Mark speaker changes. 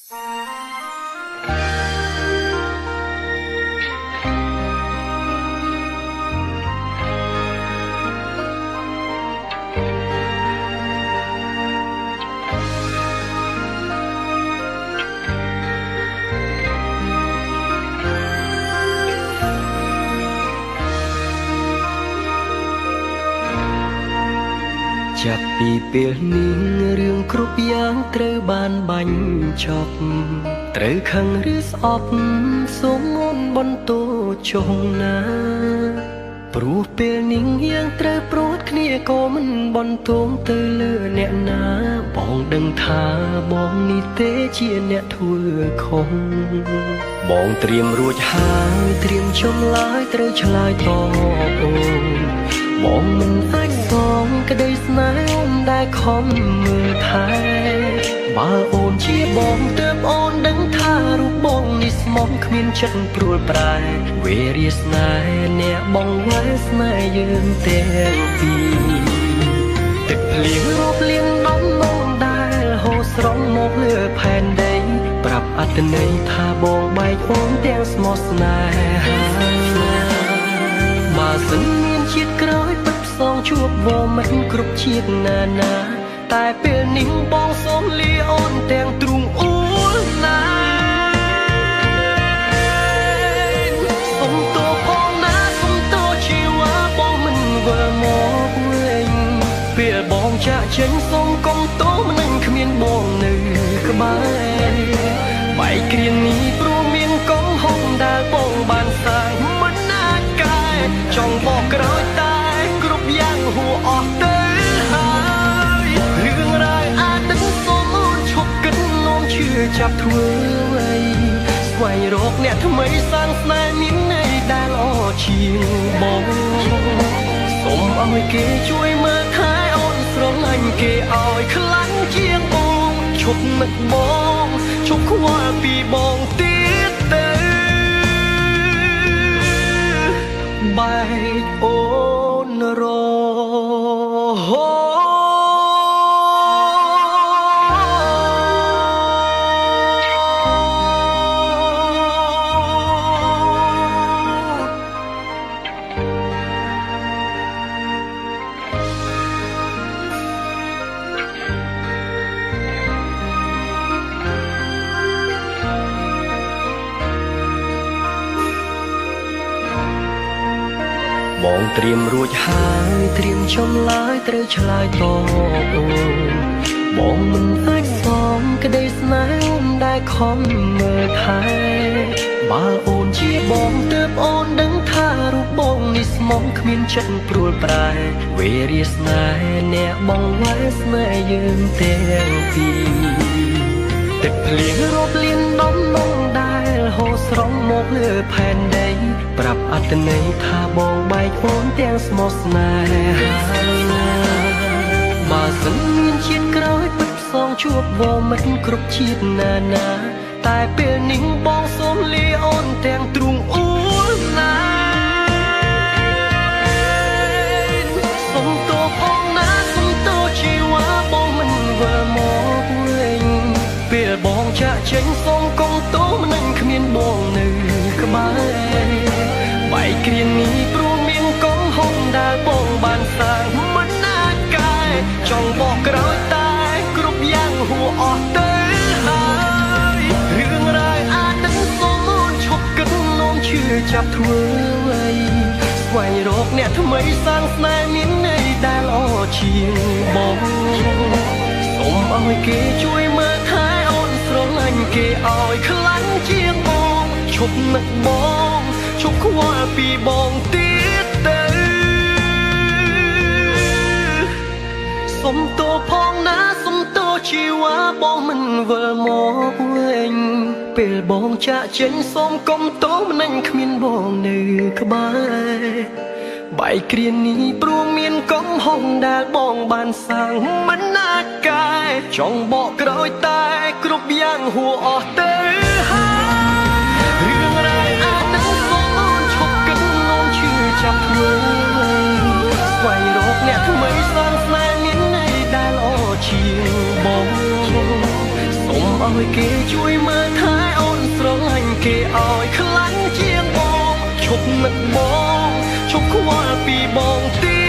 Speaker 1: ចាប់ពីពេលនេះរឿងគ្រប់យ៉ាងត្រូវបានបាញ់ចប់ត្រូវខឹងឬស្អប់សូមមុនបន្ទោចុងណាព្រោះពេលនេះយ៉ាងត្រូវព្រួតគ្នាក៏មិនបន្ទោងទៅលើអ្នកណាបងដឹងថាបងនេះទេជាអ្នកធ្វើខុសបងត្រៀមរួចហើយត្រៀមចំឡាយត្រូវឆ្លើយតបអូនបងមិនអាចសងក្តីស្នេហ៍អូនដែលខំមើលថែបើអូនជាបងទើបអូនដឹងថារូបបងនេះស្មោះគ្មានចិត្តព្រួលប្រែវេរាស្នេហ៍អ្នកបងវ៉ែស្នេហ៍យើងទាំងពីរទឹកភ្លៀងរាប់លានដំណងដែលហូរស្រង់មកលើផែនដីប្រាប់អត្ថន័យថាបងបែកអូនទាំងស្មោះស្នេហាបើសិនមានជាតិក្រោយសងជួបវមិនគ្រប់ជាតិណានាតែពេលនេះបងសូមលាអូនទាំងទ្រូងអួលណាសុំតោផងណាសុំតោជីវ៉ាបងមិនវិលមកវិញពេលបងចាក់ចេញសូមកុំតោមិននឹងគ្មានបងនៅក្បែរបែកគ្រានេះព្រោះមានកំហុសដែលបងបានសាងមិនអាចកែចង់បកក្រោយតែយ៉ាងហួអស់ទៅហើយរឿងរ៉ាវអាចទឹកសូមអូនឈប់គិតនោមជឿចាប់ធ្វើអ្វីស្វែងរកអ្នកថ្មីសាងស្នេហ៍មានន័យដែលល្អជាងបងសូមឲ្យគេជួយមើលថែអូនស្រឡាញ់គេឲ្យខ្លាំងជាងបងឈប់នឹកបងឈប់ខ្វល់ពីបងទៀតទៅបែកអូនរហូតបងត្រៀមរួចហើយត្រៀមចំឡាយត្រូវឆ្លើយតបអូនបងមិនអាចសងក្តីស្នេហ៍អូនដែលខំមើលថែបើអូនជាបងទើបអូនដឹងថារូបបងនេះស្មោះគ្មានចិត្តព្រួលប្រែវេរាស្នេហ៍អ្នកបងវ៉ែស្នេហ៍យើងទាំងពីរទឹកភ្លៀងរាប់លានដំណងដែលហូរស្រង់មកលើផែនដីប្រាប់អត្ថន័យថាបងបែកអូនទាំងស្មោះស្នេហាបើសិនមានជាតិក្រោយពិតផ្សងជួបវមិនគ្រប់ជាតិណានាតែពេលនេះបងសូមលាអូនទាំងទ្រូងអួលណាសុំតោផងណាសុំតោជីវ៉ាបងមិនវិលមកវិញពេលបងចាក់ចេញសូមកុំតោមិននឹងគ្មានបងនៅក្បែរបែកគ្រានេះព្រោះមានកំហុសដែលបងបានសាងមិនអាចកែចង់បកក្រោយតែគ្រប់យ៉ាងហួអស់ទៅហើយរឿងរ៉ាវអាចទឹកសូមអូនឈប់គិតនោមជឿចាប់ធ្វើអ្វីស្វែងរកអ្នកថ្មីសាងស្នេហ៍មានន័យដែលល្អជាងបងសូមឲ្យគេជួយមើលថែអូនស្រឡាញ់គេឲ្យខ្លាំងជាងបងឈប់នឹកបងឈប់ខ្វល់ពីបងទៀតទៅសុំតោផងណាសុំតោជីវ៉ាបងមិនវិលមកវិញពេលបងចាក់ចេញសូមកុំតោមិននឹងគ្មានបងនៅក្បែរបែកគ្រានេះព្រោះមានកំហុសដែលបងបានសាងមិនអាចកែចង់បកក្រោយតែគ្រប់យ៉ាងហួអស់ទៅហើយរឿងរ៉ាវអាចនឹងសូមអូនឈប់គិតនោមជឿចាប់ធ្វើស្វែងរកអ្នកថ្មីសាងស្នេហ៍មានន័យដែលល្អជាងបងសូម ឲ្យគេជួយមើលថែអូនស្រឡាញ់គេឲ្យខ្លាំងជាងបងឈប់នឹកបងឈប់ខ្វល់ពីបងទី